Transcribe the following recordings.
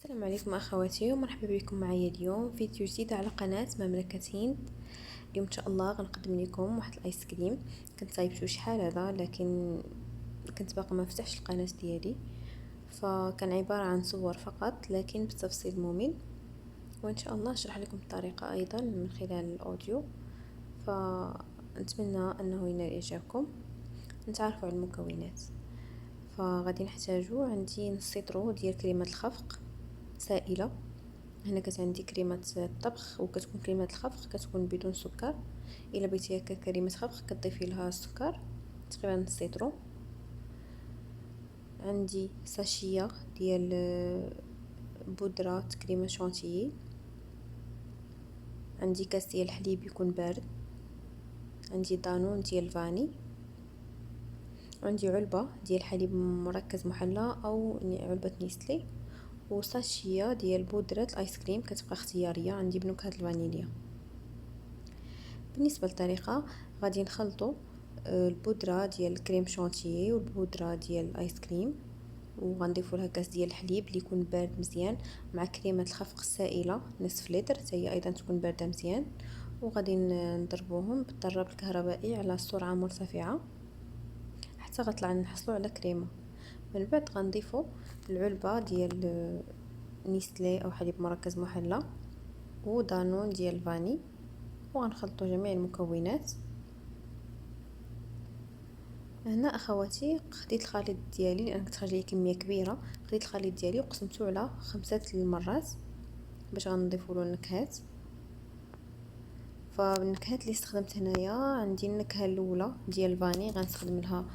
السلام عليكم اخواتي ومرحبا بكم معايا اليوم فيديو جديد على قناه مملكه هند. اليوم ان شاء الله غنقدم لكم واحد الايس كريم. كنت صايبته شحال هذا لكن كنت باقا ما فتحش القناه ديالي، فكان عباره عن صور فقط لكن بالتفصيل ممل، وان شاء الله اشرح لكم الطريقه ايضا من خلال الاوديو، فنتمنى انه ينال اعجابكم. نتعرفوا على المكونات. فغادي نحتاجو عندي نص لتر ديال كريمه الخفق سائله. هنا عندي كريمه الطبخ، وكتكون كريمه الخفق كتكون بدون سكر. الا بغيتي هكا كريمه خفق كتضيفي لها السكر تقريبا نص لتر. عندي ساشيه ديال بودره كريمه شونتيي. عندي كاس ديال الحليب يكون بارد. عندي دانون ديال فاني. عندي علبه ديال حليب مركز محلى او علبه نيستلي، وساشيه ديال بودره الايس كريم كتبقى اختياريه، عندي بنكهه الفانيليا. بالنسبه للطريقه غادي نخلطوا البودره ديال الكريم شونتيي والبودره ديال الايس كريم، وغنضيفوا لها كاس ديال الحليب اللي يكون بارد مزيان مع كريمه الخفق السائله نصف لتر حتى هي ايضا تكون بارده مزيان، وغادي نضربوهم بالضرب الكهربائي على سرعه مرتفعه حتى غطلع نحصلوا على كريمه. من بعد غنضيفوا العلبه ديال نيستلي او حليب مركز محلى ودانون ديال الفاني، وغنخلطوا جميع المكونات. هنا اخواتي خديت الخليط ديالي لان كتخرج لي كميه كبيره، خديت الخليط ديالي وقسمته على 5 المرات باش غنضيفوا له النكهات. فالنكهات اللي استخدمت هنايا عندي النكهه الاولى ديال الفاني غنستخدم لها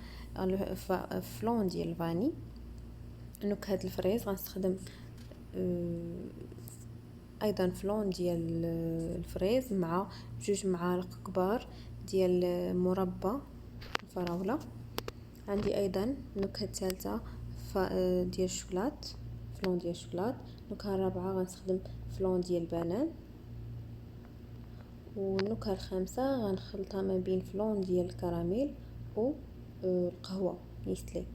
فلون ديال الفاني. نكهه الفريز غنستخدم ايضا فلون ديال الفريز مع 2 معالق كبار ديال مربى الفراوله. عندي ايضا النكهه الثالثه ديال الشوكولات، فلون ديال الشوكولات. النكهه الرابعه غنستخدم فلون ديال البنان، والنكهه الخامسه غنخلطها ما بين فلون ديال الكراميل و القهوه نيستلي.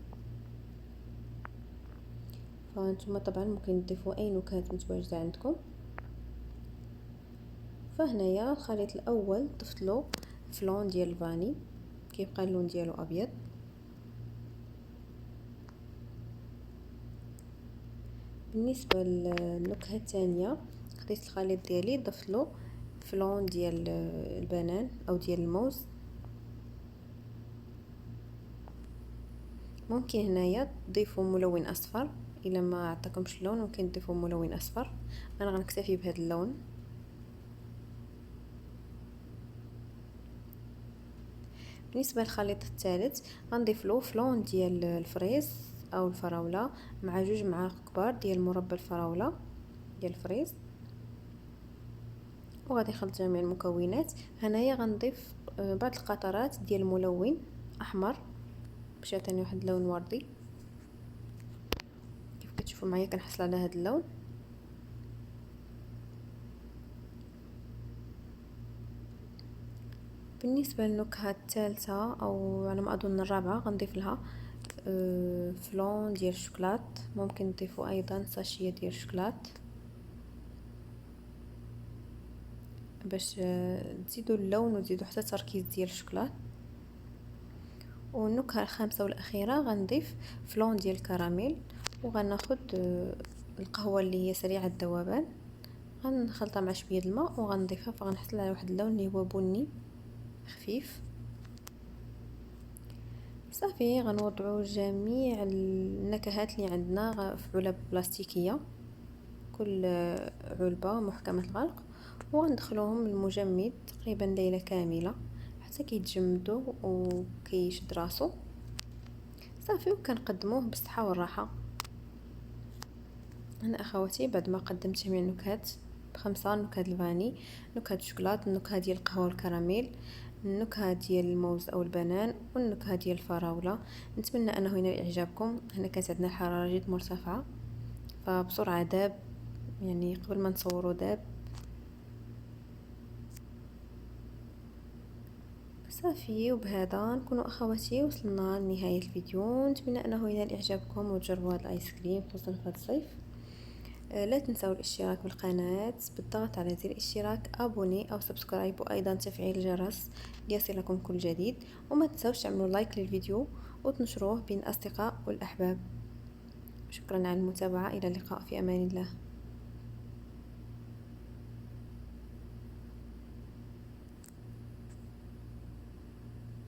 فانتم طبعا ممكن تضيفوا اي نكهات متواجده عندكم. فهنايا الخليط الاول ضفت له فلون ديال الفاني كيبقى اللون ديالو ابيض. بالنسبه للنكهه الثانيه خديت الخليط ديالي ضفت له فلون ديال البنان او ديال الموز. ممكن هنايا تضيفوا ملون اصفر، الا ما عطاكمش اللون ممكن تضيفوا ملون اصفر، انا غنكتفي بهذا اللون. بالنسبه للخليط الثالث غنضيف له فلون ديال الفريز او الفراوله مع 2 معالق كبار ديال مربى الفراوله ديال الفريز، وغادي نخلط جميع المكونات. هنايا غنضيف بعض القطرات ديال الملون احمر باش يعطيني واحد اللون وردي. كيف كتشوفوا معايا كنحصل على هذا اللون. بالنسبه للنكهه الثالثه او على ما اظن الرابعه غنضيف لها فلون ديال الشوكولات. ممكن تضيفوا ايضا ساشيه ديال الشوكولات باش تزيدوا اللون وتزيدوا حتى التركيز ديال الشوكولات. والنكهه الخامسه والاخيره غنضيف فلون ديال الكراميل، وغناخذ القهوه اللي هي سريعه الذوبان غنخلطها مع شويه الماء وغنضيفها، فغنحصل على واحد اللون اللي هو بني خفيف. صافي غنوضعوا جميع النكهات اللي عندنا في علب بلاستيكيه، كل علبه محكمه الغلق، وغندخلوهم المجمد تقريبا ليله كامله حتى كيتجمدوا وكيشد راسو. صافي وكنقدموه بالصحه والراحه. هنا اخواتي بعد ما قدمت جميع النكهات ب5: نكهه الفاني، نكهه الشوكولات، النكهه ديال القهوه والكراميل، النكهه ديال الموز او البنان، والنكهه ديال الفراوله. نتمنى انه ينال اعجابكم. هنا كانت عندنا الحراره جد مرتفعه فبسرعه داب، يعني قبل ما نصوروا داب. صافي وبهذا نكون اخواتي وصلنا لنهايه الفيديو. نتمنى انه ينال اعجابكم وتجربوا هذا الايس كريم خصوصا في هذا الصيف. لا تنسوا الاشتراك بالقناة بالضغط على زر الاشتراك ابوني او سبسكرايب، وايضا تفعيل الجرس ليصلكم كل جديد. وما تنسوش تعملوا لايك للفيديو وتنشروه بين الاصدقاء والاحباب. شكرا على المتابعة، الى اللقاء في امان الله.